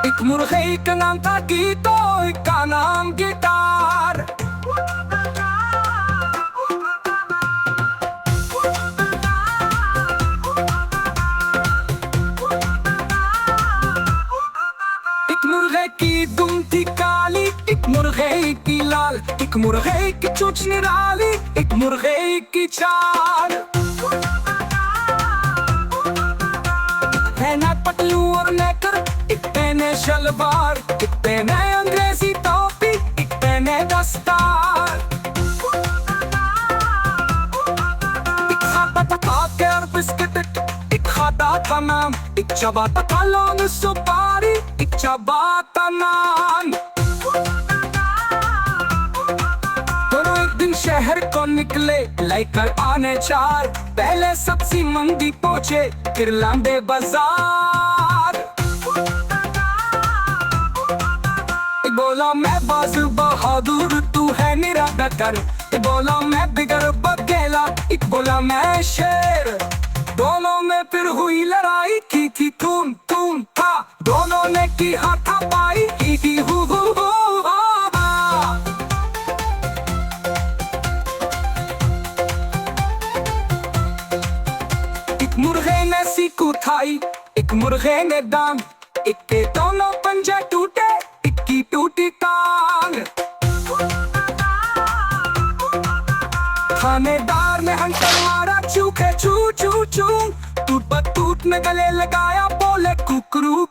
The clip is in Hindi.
एक मुर्गे का नाम था गीतो, एक का नाम गिटार। एक मुर्गे की दुम थी काली, एक मुर्गे की लाल, एक मुर्गे की चोंच निराली, एक मुर्गे की चाल। पहना पटलू और नेकर, एक पहने शलवार, एक पहने अंग्रेजी टोपी, एक पहने दस्तार। एक खाता था काके और बिस्किट, एक खाता था नाम, एक चबाता था लौंग सुपारी, एक चबाता नान। दोनों एक दिन शहर को निकले लेकर आने चार। पहले सब्जी मंडी पहुंचे, फिर लांबे बाजार। एक बोला मैं बाजू बहादुर, तू है निरादर। एक बोला मैं बिगर बघेला, एक बोला मैं शेर। दोनों में फिर हुई लड़ाई, की थी तुम था। दोनों ने की हाथापाई, की थी हु हा। एक मुर्गे ने सीखू खाई, एक मुर्गे ने डांग, एक के दोनों पंजे टूटे, एक की टूटी टांग। थानेदार ने हंटर मारा, चूखे चू चू चू। टूट में गले लगाया, बोले कुकरू।